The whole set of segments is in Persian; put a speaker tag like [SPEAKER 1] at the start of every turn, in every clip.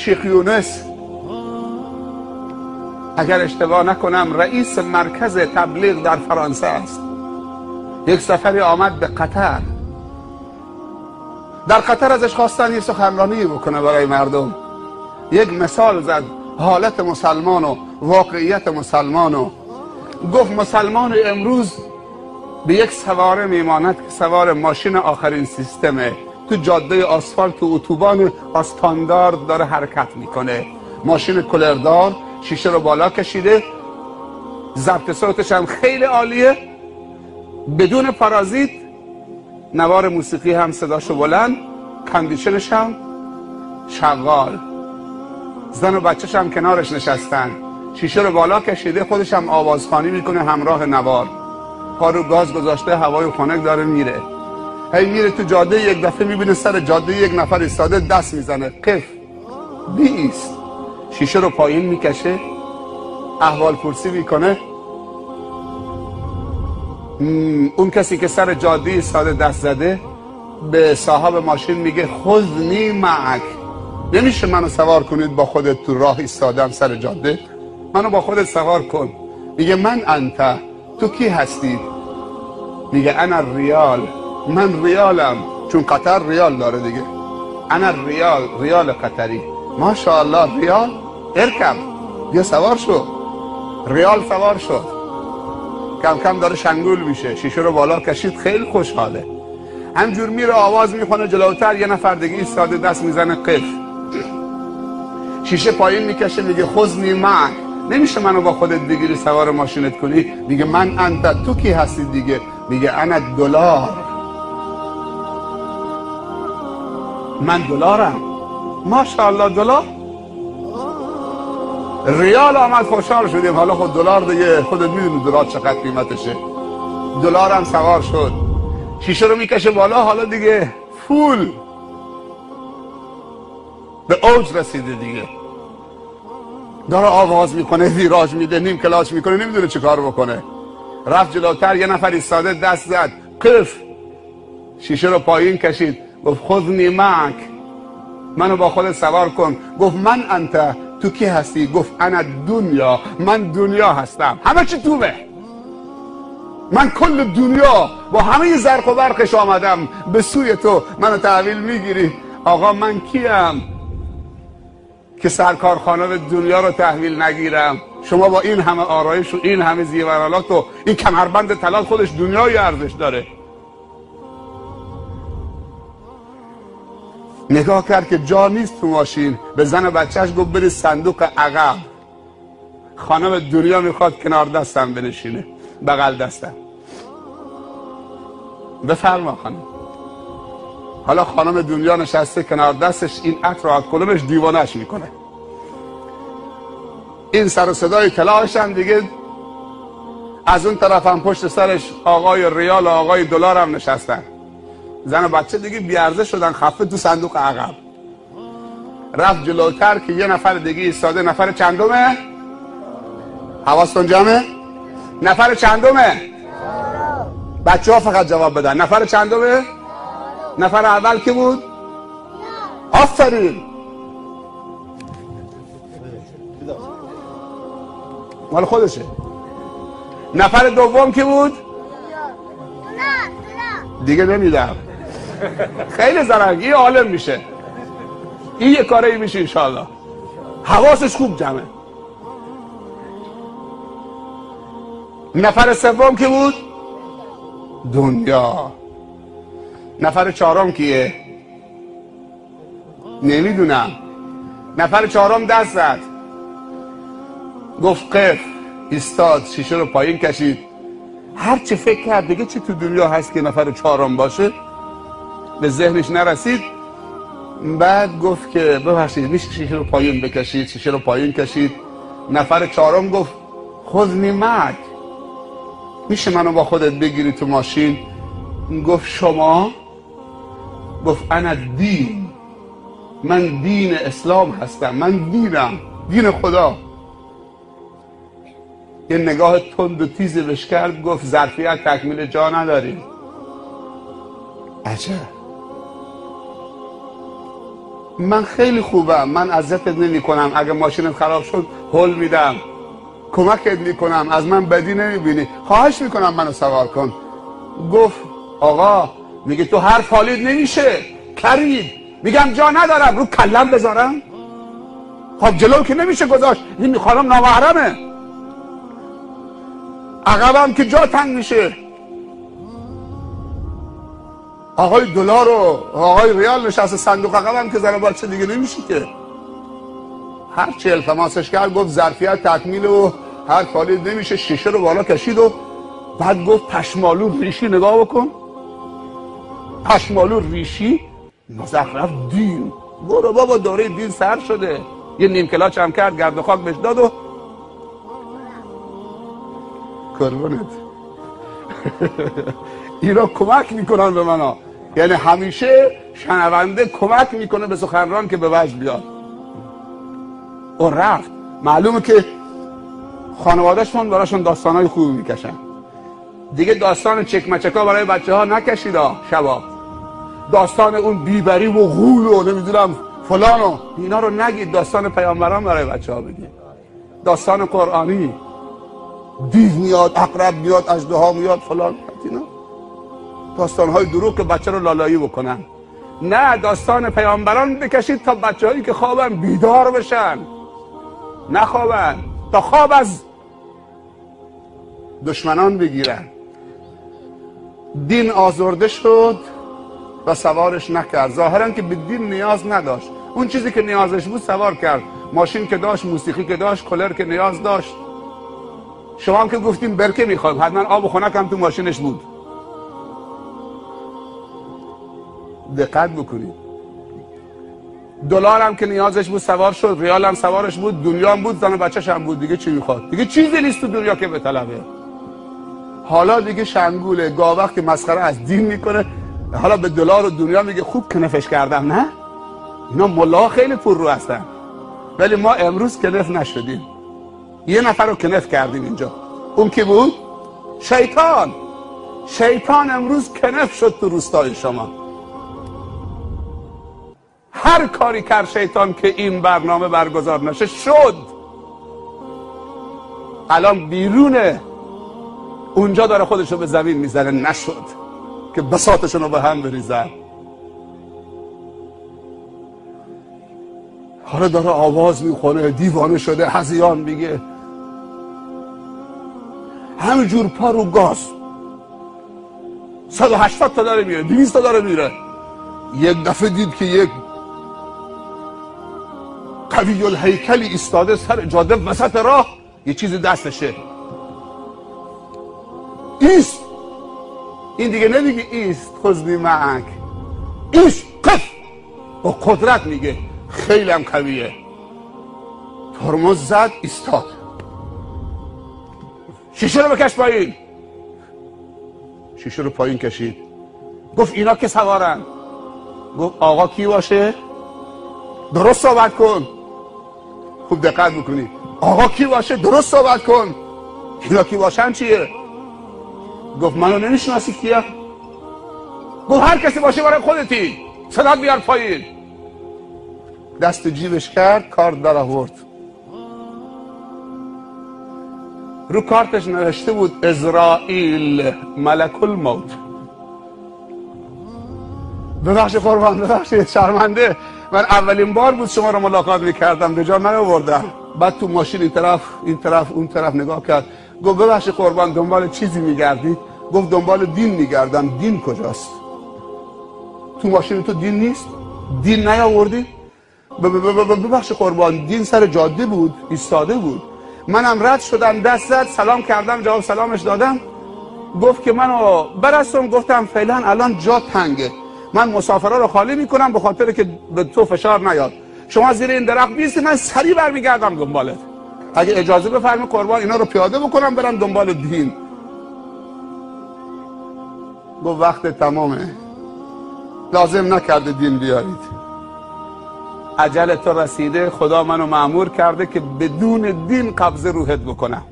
[SPEAKER 1] شیخ یونس اگر اشتباه نکنم رئیس مرکز تبلیغ در فرانسه است. یک سفری آمد به قطر. در قطر ازش خواستن یه سخنرانی بکنه برای مردم. یک مثال زد حالت مسلمان و واقعیت مسلمان و گفت مسلمان امروز به یک سواره میماند که سوار ماشین آخرین سیستمه، تو جاده آسفالت و اتوبان استاندارد داره حرکت میکنه، ماشین کلردار، شیشه رو بالا کشیده، ضبط صوتش هم خیلی عالیه، بدون پارازیت، نوار موسیقی هم صداشو بلند، کاندیشنش هم شغال، زن و بچهش هم کنارش نشستن، شیشه رو بالا کشیده، خودش هم آوازخوانی میکنه همراه نوار، پا رو گاز گذاشته، هوای خنک داره میره. هی میره تو جاده، یک دفعه میبینه سر جاده یک نفر ایستاده دست میزنه، قف بیست، شیشه رو پایین میکشه، احوال پرسی میکنه. اون کسی که سر جاده ایستاده دست زده به صاحب ماشین میگه خذنی معک، نمیشه منو سوار کنید با خودت تو راه ایستادم سر جاده، منو با خودت سوار کن. میگه من انت، تو کی هستی؟ میگه انا ریال، من ریالم، چون قطر ریال داره دیگه، انا ریال قطری. ماشاءالله ریال، ارکب، بیا سوار شو. ریال سوار شد، کم کم داره شنگول میشه، شیشه رو بالا کشید، خیلی خوشحاله، همجور میره آواز میخونه. جلوتر یه نفر دیگه ایستاده دست میزنه قف، شیشه پایین میکشه، میگه خذنی معک، نمیشه منو با خودت بگیری سوار ماشینت کنی؟ میگه من انت، تو کی هستی دیگه؟ میگه انا دلار، من دلارم. ماشاءالله دلار. ریال آمد، خوشحال شدیم. حالا خود دلار دیگه خودت میدونی دلار چقدر قیمتشه. دلار هم سوار شد، شیشه رو میکشه بالا، حالا دیگه فول به اوج رسیده دیگه، داره آواز میکنه، ویراج میده، نیم کلاچ میکنه، نمیدونه چه کار بکنه. رفت جلوتر، یه نفر ایستاده دست زد قف، شیشه رو پایین کشید، گفت خذنی معک، منو با خودت سوار کن. گفت من انت، تو کی هستی؟ گفت انا دنیا، من دنیا هستم، همه چی تومه، من کل دنیا با همه زرق و برقش آمدم به سوی تو، منو تحویل میگیری؟ آقا من کیم که سرکارخانه دنیا رو تحویل نگیرم؟ شما با این همه آرایش و این همه زیورالات و این کمربند طلا، خودش دنیای ارزش داره. نگاه کرد که جا نیست تو ماشین، به زن و بچهش گفت بری صندوق عقب، خانم دنیا میخواد کنار دستم بنشینه، بغل دستم. بفرما خانم. حالا خانم دنیا نشسته کنار دستش، این عطر و کلمش دیوانش میکنه، این سر و صدای کلاهش هم دیگه، از اون طرف هم پشت سرش آقای ریال و آقای دلار هم نشستن. زن و بچه دیگه بیارزه شدن، خفه تو صندوق عقب. رفت جلوتر که یه نفر دیگه ایستاده. نفر چندمه؟ حواستون جمعه؟ نفر چندمه؟ بچه ها فقط جواب بدن. نفر چندمه؟ نفر اول کی بود؟ آفرین، مال خودشه. نفر دوم کی بود؟ دیگه نمیدم، خیلی زرنگی، عالم میشه این، یه کاری میشه انشالله، حواسش خوب جمعه. نفر سوم کی بود؟ دنیا. نفر چهارم کیه؟ نمیدونم. نفر چهارم دست زد، گفت قف، ایستاد، شیشه رو پایین کشید. هر چی فکر کرد دیگه چی تو دنیا هست که نفر چهارم باشه به ذهنش نرسید. بعد گفت که ببخشید میشه شیشه رو پایین بکشید؟ شیشه رو پایین کشید. نفر چهارم گفت خذنی معک، میشه منو با خودت بگیری تو ماشین؟ گفت شما؟ گفت انا دین، من دین اسلام هستم، من دینم، دین خدا. یه نگاه تند و تیزی بهش کرد، گفت ظرفیت تکمیل جا نداریم. عجب. من خیلی خوبم، من اذیتت نمی کنم، اگه ماشینت خراب شد هول میدم، کمکت میکنم، از من بدی نمیبینی، خواهش میکنم منو سوار کن. گفت آقا میگه تو حرف حالید نمیشه، کرید. میگم جا ندارم، رو کلم بذارم؟ خب جلو که نمیشه گذاشت، این میخوام نامحرمه، عقبم که جا تنگ میشه. آقای دلار و آقای ریال نشسته صندوق عقبم که زن بچه دیگه نمیشه که. هر چی التماسش کرد گفت ظرفیت تکمیل و هر کاری نمیشه، شیشه رو بالا کشید و بعد گفت پشمالو ریشی نگاه بکن. پشمالو ریشی مزخرف دین. برو بابا دوره دین سر شده. یه نیم کلاچ هم کرد، گرد و خاک بهش داد و قربونت. اینا کمک میکنن به منا، یعنی همیشه شنونده کمک میکنه به سخنران که به وجه بیاد. و رفت. معلومه که خانوادهشون براشون داستانهای خوبی میکشن دیگه. داستان چکمچکا برای بچه ها نکشید شبا، داستان اون بیبری و غول و نمیدونم فلانو اینا رو نگید. داستان پیامبران برای بچه ها بگید، داستان قرآنی. دیو میاد، عقرب میاد، اژدها میاد، فلان. اینا داستان های دروغ که بچه رو لالایی بکنن. نه، داستان پیامبران بکشید تا بچه هایی که خوابن بیدار بشن، نخوابن، تا خواب از دشمنان بگیرن. دین آزرده شد و سوارش نکرد. ظاهرا که به دین نیاز نداشت، اون چیزی که نیازش بود سوار کرد. ماشین که داشت، موسیقی که داشت، کولر که نیاز داشت. شما هم که گفتیم برکه میخوایم، حتما آب و خنک هم تو ماشینش بود. دقت بکنید. دلار هم که نیازش بود سوار شد، ریال هم سوارش بود، دنیا هم بود، زن و بچه‌ش هم بود. دیگه چی میخواد؟ دیگه چیزی نیست تو دنیا که به طلبه. حالا دیگه شنگوله، گاوخ که مسخره از دین میکنه، حالا به دلار و دنیا میگه خوب کنفش کردم. نه، اینا ملا خیلی پر رو هستن، ولی ما امروز کنف نشدیم. یه نفر رو کنف کردیم اینجا. اون کی بود؟ شیطان. شیطان امروز کنف شد تو روستای شما. هر کاری کرد شیطان که این برنامه برگزار نشه شد. الان بیرونه، اونجا داره خودشو به زمین میزنه. نشد که بساطشون رو به هم بریزن. حالا داره آواز میخونه، دیوانه شده، هذیان میگه، همینجور پا رو گاز 180 تا داره میره، 200 تا داره میره. یک دفعه دید که یک قوی الهیکلی ایستاده سر جاده وسط راه، یه چیزی دستشه. ایست. این دیگه نمیگه ایست خذنی معک، ایست قف. با قدرت میگه، خیلی هم قویه. ترمز زد، ایستاد. شیشه رو بکش پایین. شیشه رو پایین کشید. گفت اینا که سوارن. گفت آقا کی باشه؟ درست صحبت کن. خوب دقت بکنی. آقا کی باشه؟ درست صحبت کن. اینا کی باشن چیه؟ گفت منو نمیشناسی کیه؟ گفت هر کسی باشه برای خودتی، صدات بیار پایین. دست جیبش کرد، کارت در آورد. رو کارتش نوشته بود عزرائیل ملک الموت. ببخشید قربان، ببخشید، شرمنده. من اولین بار بود شما رو ملاقات میکردم، به جا نیاوردم. بعد تو ماشین این طرف اون طرف نگاه کرد. گفت ببخشید قربان، دنبال چیزی میگردی؟ گفت دنبال دین میگردم. دین کجاست؟ تو ماشین تو دین نیست؟ دین نیاوردی؟ ببخشید قربان، دین سر جاده بود، ایستاده بود. منم رد شدم، دست زد، سلام کردم، جواب سلامش دادم. گفت که منو برسون. گفتم فعلا الان جا تنگه، من مسافرها رو خالی میکنم به خاطر که به تو فشار نیاد. شما زیر این درخت بیستی، من سریع برمیگردم دنبالت. اگه اجازه بفرمی قربان اینا رو پیاده بکنم برم دنبال دین. گفت وقت تمامه، لازم نکرده دین بیارید. اجل تو رسیده، خدا منو مأمور کرده که بدون دین قبض روحت بکنم.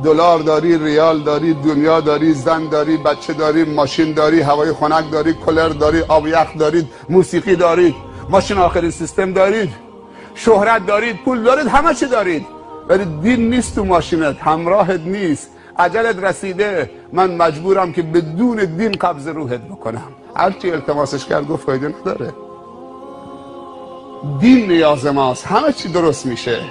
[SPEAKER 1] دلار داری، ریال داری، دنیا داری، زن داری، بچه داری، ماشین داری، هوای خنک داری، کولر داری، آب یخ دارید، موسیقی دارید، ماشین آخرین سیستم دارید، شهرت دارید، پول دارید، همه چی دارید، ولی دین نیست تو ماشینت، همراهت نیست، اجلت رسیده، من مجبورم که بدون دین قبض روحت بکنم. هرچی التماسش کرد گفت فایده نداره. دین نیاز ماست، همه چی درست میشه.